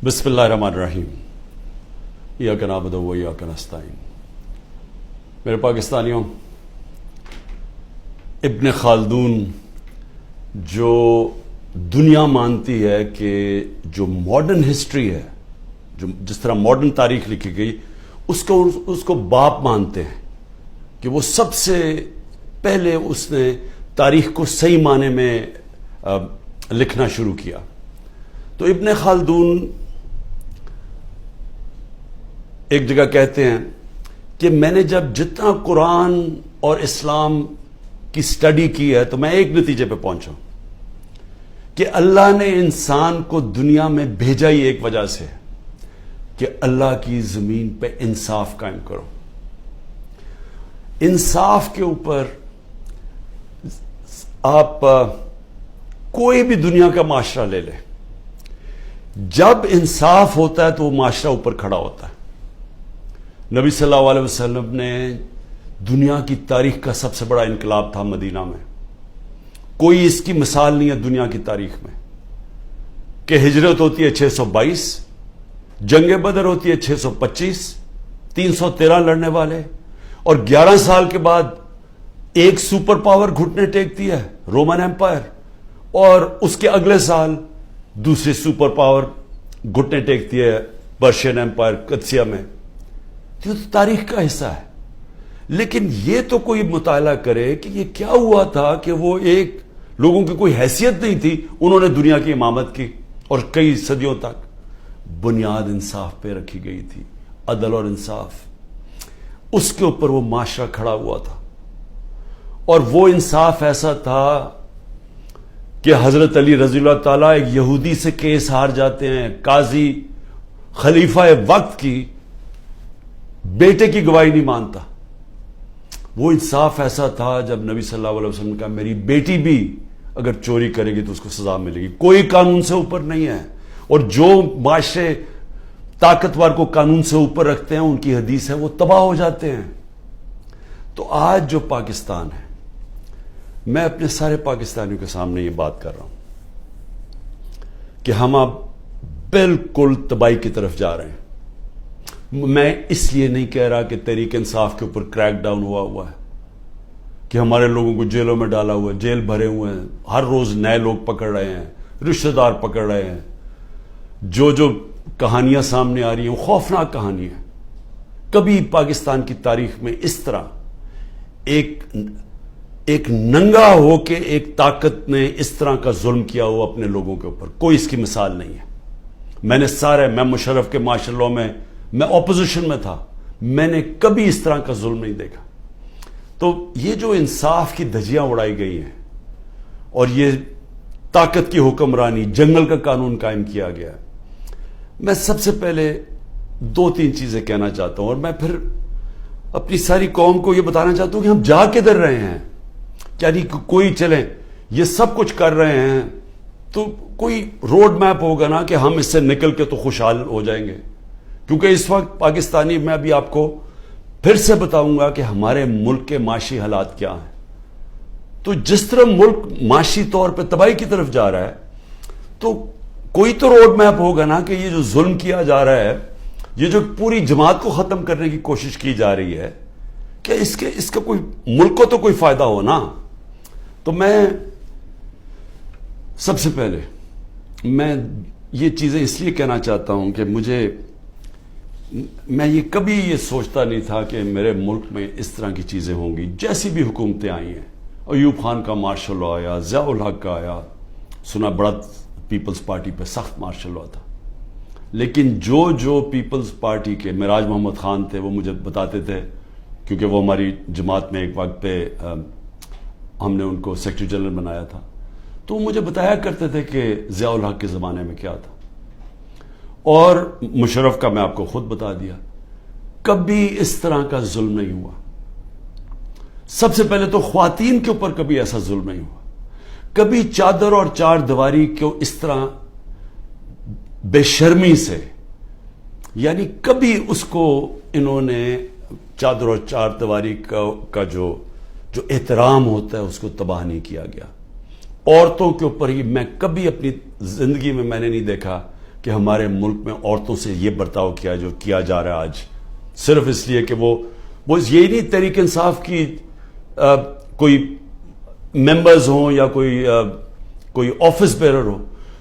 بسم اللہ الرحمن الرحیم ایاک نعبد و ایاک نستعین۔ میرے پاکستانیوں، ابن خلدون جو دنیا مانتی ہے کہ جو ماڈرن ہسٹری ہے، جو جس طرح ماڈرن تاریخ لکھی گئی، اس کو باپ مانتے ہیں کہ وہ سب سے پہلے اس نے تاریخ کو صحیح معنی میں لکھنا شروع کیا۔ تو ابن خلدون ایک جگہ کہتے ہیں کہ میں نے جتنا قرآن اور اسلام کی سٹڈی کی ہے تو میں ایک نتیجے پہ پہنچا کہ اللہ نے انسان کو دنیا میں بھیجا ہی ایک وجہ سے کہ اللہ کی زمین پہ انصاف قائم کرو۔ انصاف کے اوپر آپ کوئی بھی دنیا کا معاشرہ لے لیں، جب انصاف ہوتا ہے تو وہ معاشرہ اوپر کھڑا ہوتا ہے۔ نبی صلی اللہ علیہ وسلم نے دنیا کی تاریخ کا سب سے بڑا انقلاب تھا مدینہ میں، کوئی اس کی مثال نہیں ہے دنیا کی تاریخ میں، کہ ہجرت ہوتی ہے 622، جنگ بدر ہوتی ہے 625، 313 لڑنے والے، اور 11 سال کے بعد ایک سپر پاور گھٹنے ٹیکتی ہے، رومن ایمپائر، اور اس کے اگلے سال دوسری سپر پاور گھٹنے ٹیکتی ہے، پرشین ایمپائر قدسیہ میں۔ یہ تو تاریخ کا حصہ ہے، لیکن یہ تو کوئی مطالعہ کرے کہ یہ کیا ہوا تھا کہ وہ ایک لوگوں کی کوئی حیثیت نہیں تھی، انہوں نے دنیا کی امامت کی اور کئی صدیوں تک بنیاد انصاف پہ رکھی گئی تھی، عدل اور انصاف، اس کے اوپر وہ معاشرہ کھڑا ہوا تھا۔ اور وہ انصاف ایسا تھا کہ حضرت علی رضی اللہ تعالیٰ ایک یہودی سے کیس ہار جاتے ہیں، قاضی خلیفہ وقت کی بیٹے کی گواہی نہیں مانتا۔ وہ انصاف ایسا تھا جب نبی صلی اللہ علیہ وسلم نے کہا میری بیٹی بھی اگر چوری کرے گی تو اس کو سزا ملے گی، کوئی قانون سے اوپر نہیں ہے، اور جو معاشرے طاقتور کو قانون سے اوپر رکھتے ہیں ان کی حدیث ہے وہ تباہ ہو جاتے ہیں۔ تو آج جو پاکستان ہے، میں اپنے سارے پاکستانیوں کے سامنے یہ بات کر رہا ہوں کہ ہم اب بالکل تباہی کی طرف جا رہے ہیں۔ میں اس لیے نہیں کہہ رہا کہ تحریک انصاف کے اوپر کریک ڈاؤن ہوا ہے، کہ ہمارے لوگوں کو جیلوں میں ڈالا ہوا ہے، جیل بھرے ہوئے ہیں، ہر روز نئے لوگ پکڑ رہے ہیں، رشتہ دار پکڑ رہے ہیں، جو کہانیاں سامنے آ رہی ہیں وہ خوفناک کہانی ہے۔ کبھی پاکستان کی تاریخ میں اس طرح ایک ننگا ہو کے ایک طاقت نے اس طرح کا ظلم کیا ہو اپنے لوگوں کے اوپر، کوئی اس کی مثال نہیں ہے۔ میں مشرف کے مارشل لاء میں اپوزیشن میں تھا، میں نے کبھی اس طرح کا ظلم نہیں دیکھا۔ تو یہ جو انصاف کی دھجیاں اڑائی گئی ہیں اور یہ طاقت کی حکمرانی، جنگل کا قانون قائم کیا گیا، میں سب سے پہلے 2-3 چیزیں کہنا چاہتا ہوں، اور میں پھر اپنی ساری قوم کو یہ بتانا چاہتا ہوں کہ ہم جا کدھر رہے ہیں۔ یعنی کوئی چلیں یہ سب کچھ کر رہے ہیں تو کوئی روڈ میپ ہوگا نا کہ ہم اس سے نکل کے تو خوشحال ہو جائیں گے، کیونکہ اس وقت پاکستانی، میں ابھی آپ کو پھر سے بتاؤں گا کہ ہمارے ملک کے معاشی حالات کیا ہیں۔ تو جس طرح ملک معاشی طور پہ تباہی کی طرف جا رہا ہے تو کوئی تو روڈ میپ ہوگا نا کہ یہ جو ظلم کیا جا رہا ہے، یہ جو پوری جماعت کو ختم کرنے کی کوشش کی جا رہی ہے، کہ اس کا کوئی ملک کو تو کوئی فائدہ ہو نا۔ تو میں سب سے پہلے میں یہ چیزیں اس لیے کہنا چاہتا ہوں کہ میں یہ کبھی یہ سوچتا نہیں تھا کہ میرے ملک میں اس طرح کی چیزیں ہوں گی۔ جیسی بھی حکومتیں آئی ہیں، ایوب خان کا مارشل لاء آیا، ضیاء الحق کا آیا، سنا بڑا پیپلز پارٹی پہ سخت مارشل لاء تھا، لیکن جو پیپلز پارٹی کے معراج محمد خان تھے وہ مجھے بتاتے تھے، کیونکہ وہ ہماری جماعت میں ایک وقت پہ ہم نے ان کو سیکرٹری جنرل بنایا تھا، تو وہ مجھے بتایا کرتے تھے کہ ضیاء الحق کے زمانے میں کیا تھا، اور مشرف کا میں آپ کو خود بتا دیا، کبھی اس طرح کا ظلم نہیں ہوا۔ سب سے پہلے تو خواتین کے اوپر کبھی ایسا ظلم نہیں ہوا، کبھی چادر اور چار دیواری کو اس طرح بے شرمی سے، یعنی کبھی اس کو انہوں نے چادر اور چار دیواری کا جو احترام ہوتا ہے اس کو تباہ نہیں کیا گیا۔ عورتوں کے اوپر ہی میں کبھی اپنی زندگی میں نے نہیں دیکھا کہ ہمارے ملک میں عورتوں سے یہ برتاؤ کیا جو کیا جا رہا ہے آج، صرف اس لیے کہ وہ یہی نہیں تحریک انصاف کی کوئی ممبرز ہوں یا کوئی آفس بیرر ہو،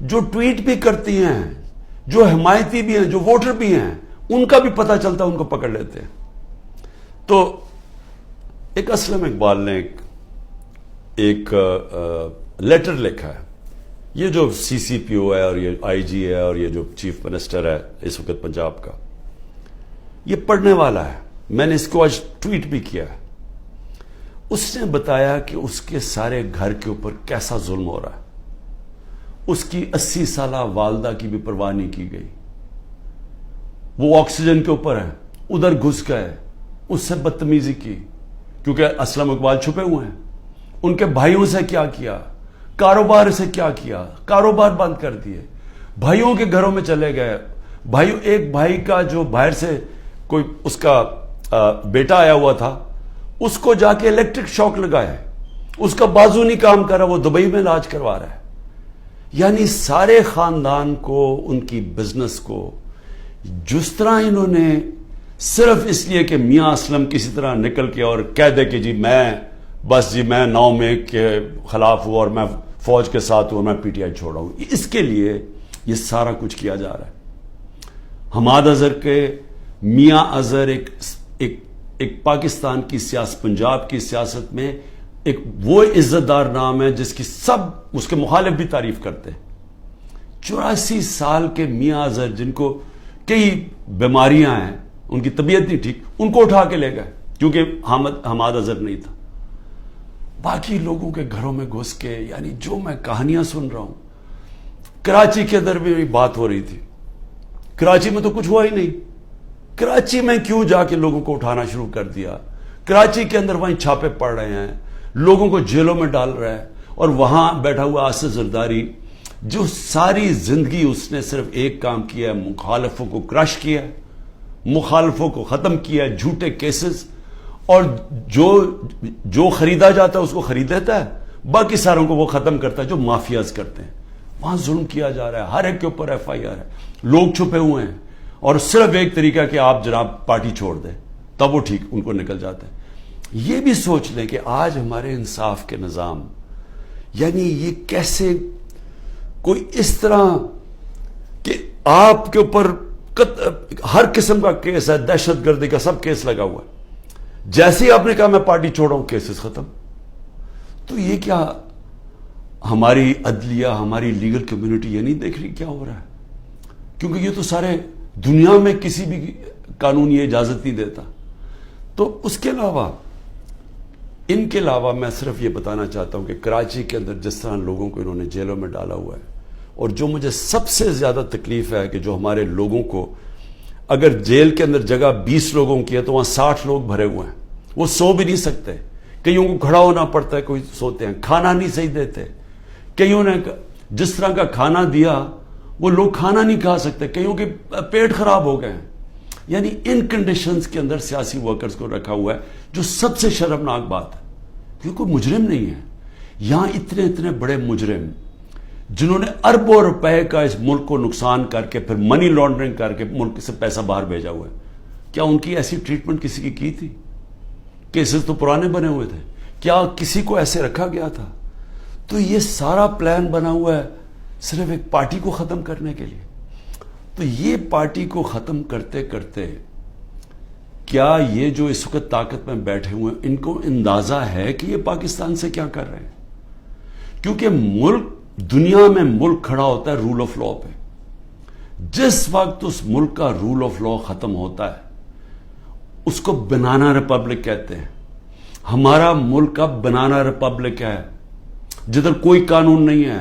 جو ٹویٹ بھی کرتی ہیں، جو حمایتی بھی ہیں، جو ووٹر بھی ہیں، ان کا بھی پتہ چلتا ہے، ان کو پکڑ لیتے ہیں۔ تو ایک اسلم اقبال نے ایک لیٹر لکھا ہے، یہ جو سی سی پی او ہے اور یہ آئی جی ہے اور یہ جو چیف منسٹر ہے اس وقت پنجاب کا، یہ پڑھنے والا ہے، میں نے اس کو آج ٹویٹ بھی کیا ہے۔ اس نے بتایا کہ اس کے سارے گھر کے اوپر کیسا ظلم ہو رہا ہے، اس کی 80 سالہ والدہ کی بھی پرواہ نہیں کی گئی، وہ آکسیجن کے اوپر ہے، ادھر گھس گئے، اس سے بدتمیزی کی، کیونکہ اسلم اقبال چھپے ہوئے ہیں۔ ان کے بھائیوں سے کیا کیا، کاروبار سے کیا کیا، کاروبار بند کر دیے، بھائیوں کے گھروں میں چلے گئے، ایک بھائی کا جو باہر سے کوئی اس کا بیٹا آیا ہوا تھا، اس کو جا کے الیکٹرک شاک لگایا، اس کا بازو نہیں کام کر رہا، وہ دبئی میں علاج کروا رہا ہے۔ یعنی سارے خاندان کو، ان کی بزنس کو جس طرح انہوں نے صرف اس لیے کہ میاں اسلم کسی طرح نکل کے اور کہہ دے کہ میں 9 کے خلاف ہوں اور میں فوج کے ساتھ ہوں اور میں پی ٹی آئی چھوڑا ہوں، اس کے لیے یہ سارا کچھ کیا جا رہا ہے۔ حماد اظہر کے میاں اظہر ایک پاکستان کی سیاست، پنجاب کی سیاست میں ایک وہ عزت دار نام ہے جس کی سب اس کے مخالف بھی تعریف کرتے ہیں۔ 84 سال کے میاں اظہر جن کو کئی بیماریاں ہیں، ان کی طبیعت نہیں ٹھیک، ان کو اٹھا کے لے گئے کیونکہ حماد اظہر نہیں تھا۔ باقی لوگوں کے گھروں میں گھس کے، یعنی جو میں کہانیاں سن رہا ہوں، کراچی کے اندر بھی بات ہو رہی تھی، کراچی میں تو کچھ ہوا ہی نہیں، کراچی میں کیوں جا کے لوگوں کو اٹھانا شروع کر دیا؟ کراچی کے اندر وہیں چھاپے پڑ رہے ہیں، لوگوں کو جیلوں میں ڈال رہا ہے، اور وہاں بیٹھا ہوا آصف زرداری جو ساری زندگی اس نے صرف ایک کام کیا ہے، مخالفوں کو کرش کیا ہے، مخالفوں کو ختم کیا ہے، جھوٹے کیسز، اور جو خریدا جاتا ہے اس کو خرید لیتا ہے، باقی ساروں کو وہ ختم کرتا ہے جو مافیاز کرتے ہیں۔ وہاں ظلم کیا جا رہا ہے، ہر ایک کے اوپر ایف آئی آر ہے، لوگ چھپے ہوئے ہیں، اور صرف ایک طریقہ کہ آپ جناب پارٹی چھوڑ دیں تب وہ ٹھیک ان کو نکل جاتے ہیں۔ یہ بھی سوچ لیں کہ آج ہمارے انصاف کے نظام، یعنی یہ کیسے کوئی اس طرح کہ آپ کے اوپر ہر قسم کا کیس ہے، دہشت گردی کا سب کیس لگا ہوا ہے، جیسے ہی آپ نے کہا میں پارٹی چھوڑا ہوں کیسز ختم۔ تو یہ کیا ہماری عدلیہ، ہماری لیگل کمیونٹی یہ نہیں دیکھ رہی کیا ہو رہا ہے؟ کیونکہ یہ تو سارے دنیا میں کسی بھی قانون یہ اجازت نہیں دیتا۔ تو اس کے علاوہ، ان کے علاوہ میں صرف یہ بتانا چاہتا ہوں کہ کراچی کے اندر جس طرح لوگوں کو انہوں نے جیلوں میں ڈالا ہوا ہے، اور جو مجھے سب سے زیادہ تکلیف ہے کہ جو ہمارے لوگوں کو، اگر جیل کے اندر جگہ 20 لوگوں کی ہے تو وہاں 60 لوگ بھرے ہوئے ہیں، وہ سو بھی نہیں سکتے، کئیوں کو کھڑا ہونا پڑتا ہے، کوئی سوتے ہیں، کھانا نہیں صحیح دیتے، کئیوں نے جس طرح کا کھانا دیا وہ لوگ کھانا نہیں کھا سکتے، کئیوں کے پیٹ خراب ہو گئے ہیں۔ یعنی ان کنڈیشنز کے اندر سیاسی ورکرز کو رکھا ہوا ہے، جو سب سے شرمناک بات ہے، کیونکہ کوئی مجرم نہیں ہے یہاں، اتنے بڑے مجرم جنہوں نے اربوں روپے کا اس ملک کو نقصان کر کے پھر منی لانڈرنگ کر کے ملک سے پیسہ باہر بھیجا ہوا ہے، کیا ان کی ایسی ٹریٹمنٹ کسی کی تھی؟ کیسز تو پرانے بنے ہوئے تھے، کیا کسی کو ایسے رکھا گیا تھا؟ تو یہ سارا پلان بنا ہوا ہے صرف ایک پارٹی کو ختم کرنے کے لیے۔ تو یہ پارٹی کو ختم کرتے کرتے کیا یہ جو اس وقت طاقت میں بیٹھے ہوئے ان کو اندازہ ہے کہ یہ پاکستان سے کیا کر رہے ہیں؟ کیونکہ ملک، دنیا میں ملک کھڑا ہوتا ہے رول آف لا پہ، جس وقت اس ملک کا رول آف لا ختم ہوتا ہے اس کو بنانا ریپبلک کہتے ہیں۔ ہمارا ملک کا بنانا ریپبلک ہے، جدھر کوئی قانون نہیں ہے،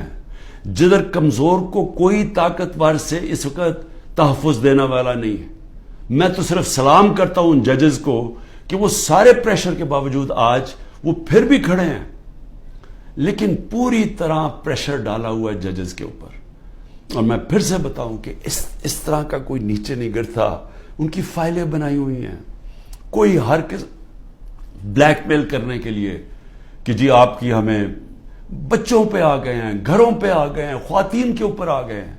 جدھر کمزور کو کوئی طاقتور سے اس وقت تحفظ دینے والا نہیں ہے۔ میں تو صرف سلام کرتا ہوں ان ججز کو کہ وہ سارے پریشر کے باوجود آج وہ پھر بھی کھڑے ہیں، لیکن پوری طرح پریشر ڈالا ہوا ہے ججز کے اوپر۔ اور میں پھر سے بتاؤں کہ اس طرح کا کوئی نیچے نہیں گرتا، ان کی فائلیں بنائی ہوئی ہیں، کوئی ہر بلیک میل کرنے کے لیے کہ جی آپ کی ہمیں، بچوں پہ آ گئے ہیں، گھروں پہ آ گئے ہیں، خواتین کے اوپر آ گئے ہیں۔